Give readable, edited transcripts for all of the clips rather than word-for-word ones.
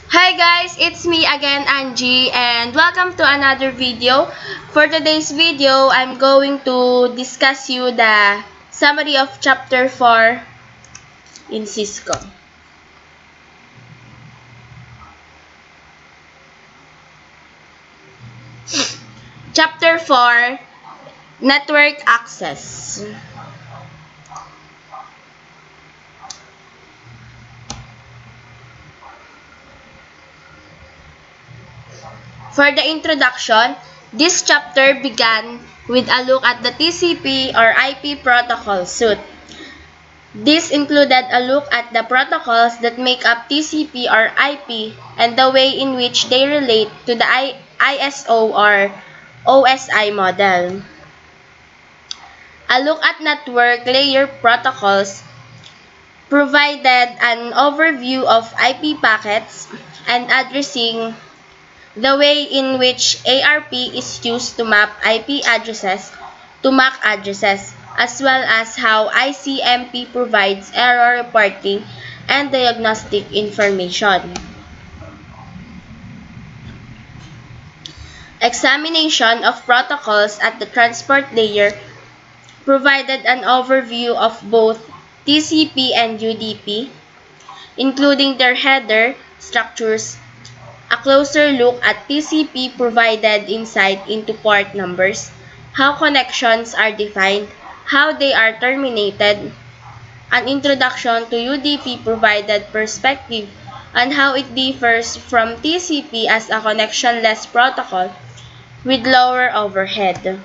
Hi guys, it's me again, Angie, and welcome to another video. For today's video, I'm going to discuss you the summary of Chapter 4 in Cisco. Chapter 4, Network Access. For the introduction, this chapter began with a look at the TCP or IP protocol suite. This included a look at the protocols that make up TCP or IP and the way in which they relate to the ISO or OSI model. A look at network layer protocols provided an overview of IP packets and addressing the way in which ARP is used to map IP addresses to MAC addresses, as well as how ICMP provides error reporting and diagnostic information. Examination of protocols at the transport layer provided an overview of both TCP and UDP, including their header structures. A closer look at TCP provided insight into port numbers, how connections are defined, how they are terminated. An introduction to UDP provided perspective on how it differs from TCP as a connectionless protocol with lower overhead.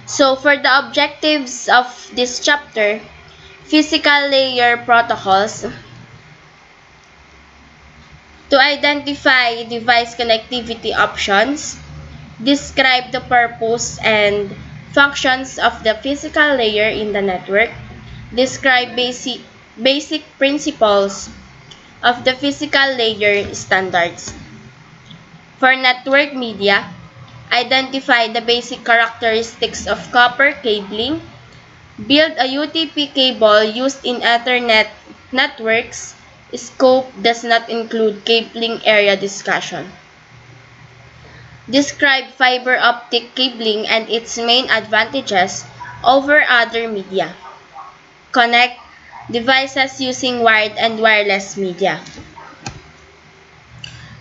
So for the objectives of this chapter, physical layer protocols, to identify device connectivity options, describe the purpose and functions of the physical layer in the network, describe basic principles of the physical layer standards. For network media, identify the basic characteristics of copper cabling, build a UTP cable used in Ethernet networks. Scope does not include cabling area discussion. Describe fiber optic cabling and its main advantages over other media. Connect devices using wired and wireless media.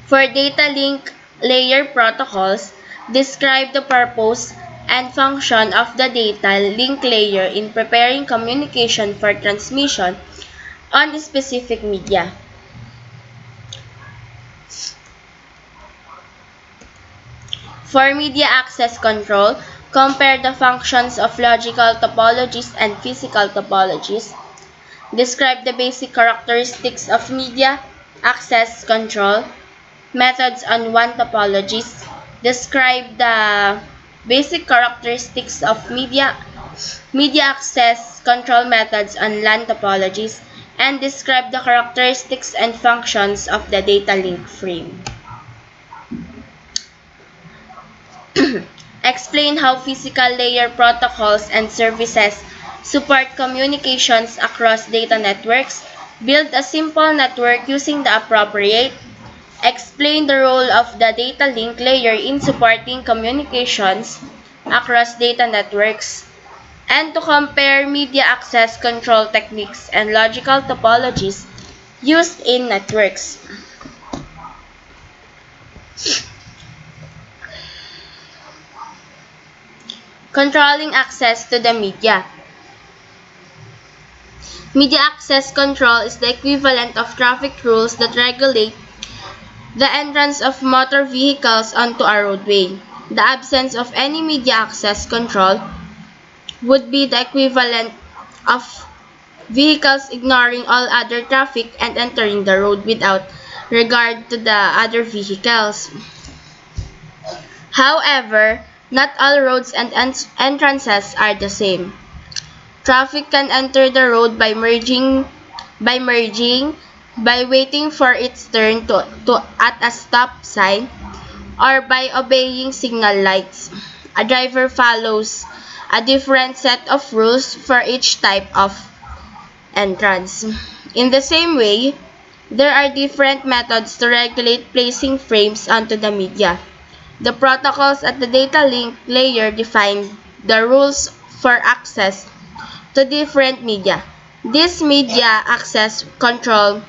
For data link layer protocols, describe the purpose and function of the data link layer in preparing communication for transmission on specific media. For media access control, compare the functions of logical topologies and physical topologies. Describe the basic characteristics of media access control methods on WAN topologies. Describe the basic characteristics of media access control methods on LAN topologies, and describe the characteristics and functions of the data link frame. Explain how physical layer protocols and services support communications across data networks. Build a simple network using the appropriate. Explain the role of the data link layer in supporting communications across data networks. And to compare media access control techniques and logical topologies used in networks. Controlling access to the media. Media access control is the equivalent of traffic rules that regulate the entrance of motor vehicles onto a roadway. The absence of any media access control would be the equivalent of vehicles ignoring all other traffic and entering the road without regard to the other vehicles. However, not all roads and entrances are the same. Traffic can enter the road by merging, by waiting for its turn at a stop sign, or by obeying signal lights. A driver follows a different set of rules for each type of entrance. In the same way, There are different methods to regulate placing frames onto the media. The protocols at the data link layer define the rules for access to different media. These media access control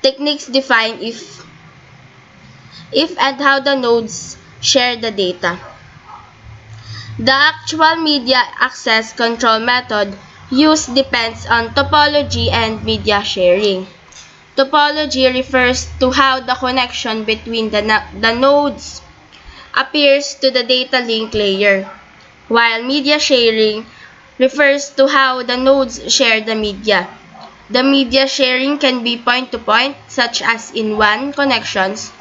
techniques define if and how the nodes share the data. The actual media access control method used depends on topology and media sharing. Topology refers to how the connection between the nodes appears to the data link layer, while media sharing refers to how the nodes share the media. The media sharing can be point-to-point, such as in WAN connections,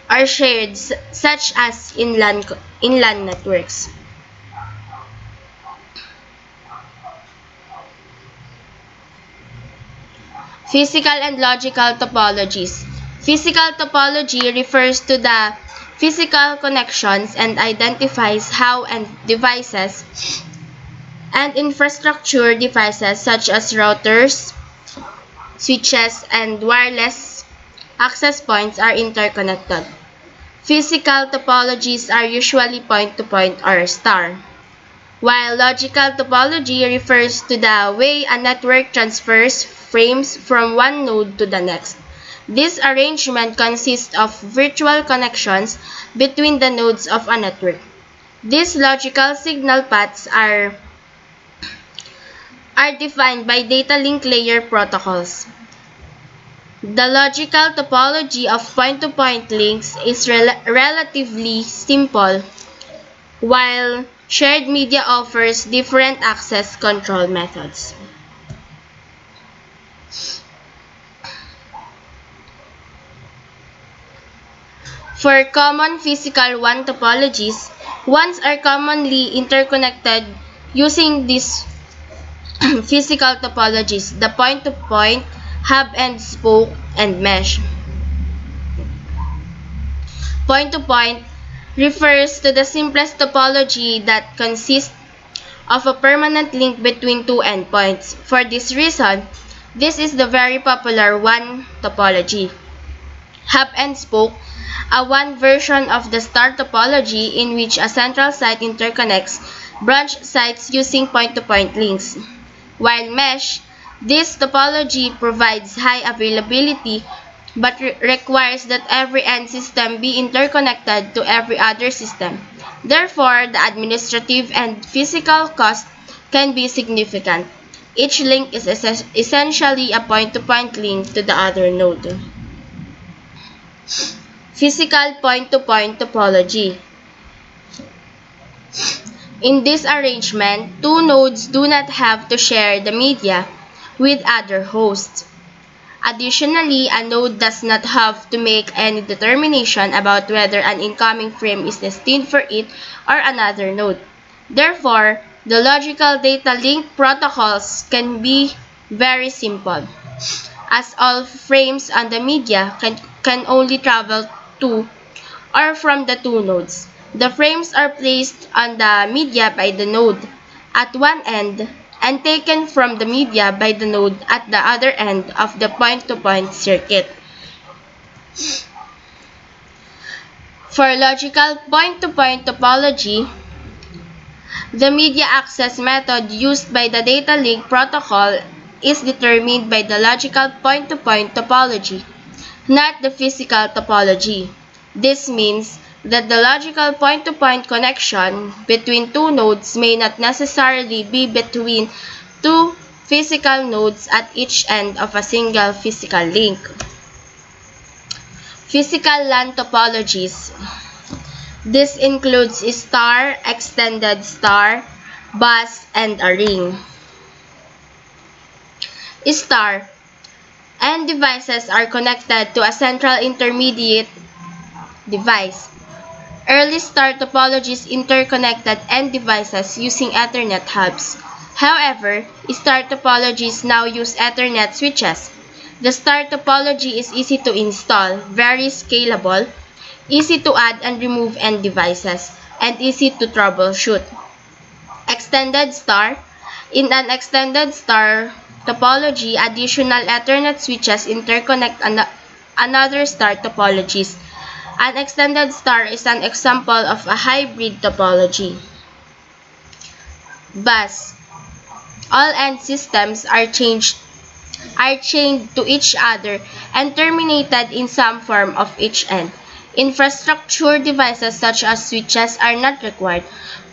or shared, such as in LAN networks. Physical and logical topologies. Physical topology refers to the physical connections and identifies how and devices and infrastructure devices such as routers, switches, and wireless access points are interconnected. Physical topologies are usually point-to-point or star, while logical topology refers to the way a network transfers frames from one node to the next. This arrangement consists of virtual connections between the nodes of a network. These logical signal paths are defined by data link layer protocols. The logical topology of point-to-point links is relatively simple, while shared media offers different access control methods. For common physical WAN topologies, WANs are commonly interconnected using these physical topologies: the point-to-point, hub and spoke, and mesh. Point-to-point refers to the simplest topology that consists of a permanent link between two endpoints. For this reason, this is the very popular WAN topology. Hub and spoke, a WAN version of the star topology in which a central site interconnects branch sites using point-to-point links. While mesh, this topology provides high availability but requires that every end system be interconnected to every other system. Therefore, the administrative and physical cost can be significant. Each link is essentially a point-to-point link to the other node. Physical point-to-point topology. In this arrangement, two nodes do not have to share the media with other hosts. Additionally, a node does not have to make any determination about whether an incoming frame is destined for it or another node. Therefore, the logical data link protocols can be very simple, as all frames on the media can only travel to or from the two nodes. The frames are placed on the media by the node at one end and taken from the media by the node at the other end of the point-to-point circuit. For logical point-to-point topology, the media access method used by the data link protocol is determined by the logical point-to-point topology, not the physical topology. This means that the logical point-to-point connection between two nodes may not necessarily be between two physical nodes at each end of a single physical link. Physical LAN topologies. This includes star, extended star, bus, and a ring. Star. End devices are connected to a central intermediate device. Early star topologies interconnected end devices using Ethernet hubs. However, star topologies now use Ethernet switches. The star topology is easy to install, very scalable, easy to add and remove end devices, and easy to troubleshoot. Extended star. In an extended star topology, additional Ethernet switches interconnect another star topologies. An extended star is an example of a hybrid topology. Bus. All end systems are chained to each other and terminated in some form of each end. Infrastructure devices such as switches are not required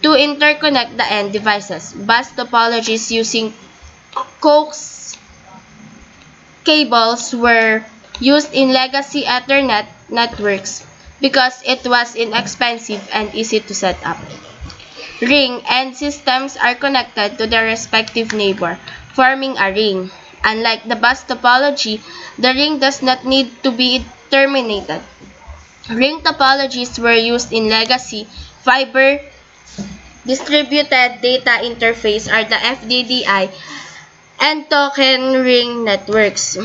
to interconnect the end devices. Bus topologies using coax cables were used in legacy Ethernet networks because it was inexpensive and easy to set up. Ring end systems are connected to their respective neighbor, forming a ring. Unlike the bus topology, the ring does not need to be terminated. Ring topologies were used in legacy fiber distributed data interface or the FDDI and token ring networks.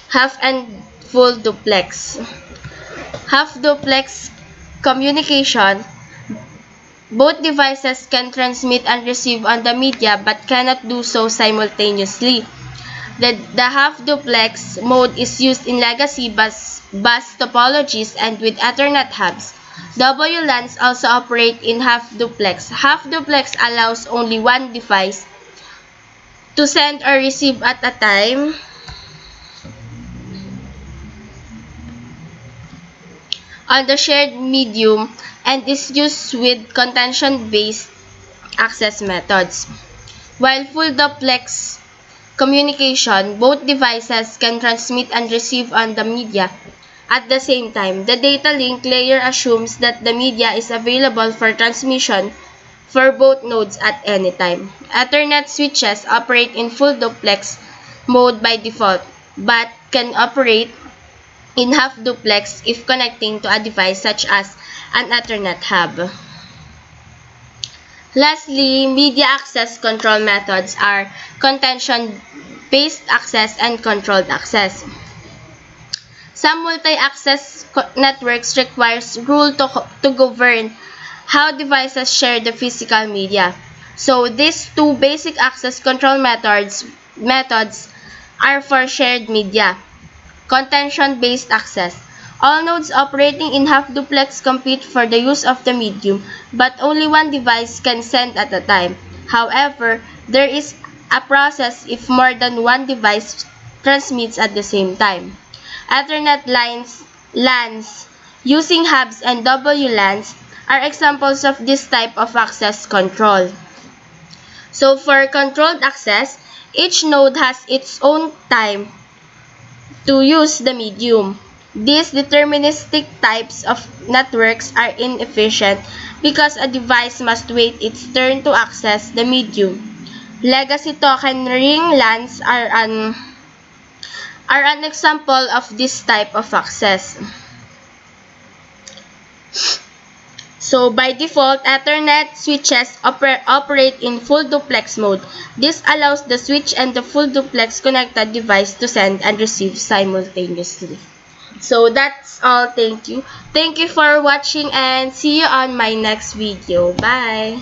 Half and full duplex. Half duplex communication. Both devices can transmit and receive on the media but cannot do so simultaneously. The half-duplex mode is used in legacy bus topologies and with Ethernet hubs. WLANs also operate in half-duplex. Half-duplex allows only one device to send or receive at a time on the shared medium and is used with contention-based access methods. While full duplex communication, both devices can transmit and receive on the media at the same time. The data link layer assumes that the media is available for transmission for both nodes at any time. Ethernet switches operate in full duplex mode by default, but can operate in half duplex if connecting to a device such as an Ethernet hub. Lastly, media access control methods are contention-based access and controlled access. Some multi-access networks requires rules to govern how devices share the physical media. So these two basic access control methods are for shared media. Contention-based access. All nodes operating in half-duplex compete for the use of the medium, but only one device can send at a time. However, there is a process if more than one device transmits at the same time. Ethernet LANs using hubs and WLANs are examples of this type of access control. So for controlled access, each node has its own time to use the medium. These deterministic types of networks are inefficient because a device must wait its turn to access the medium. Legacy token ring LANs are an example of this type of access. So by default, Ethernet switches operate in full duplex mode. This allows the switch and the full duplex connected device to send and receive simultaneously. So that's all. Thank you. Thank you for watching and see you on my next video. Bye!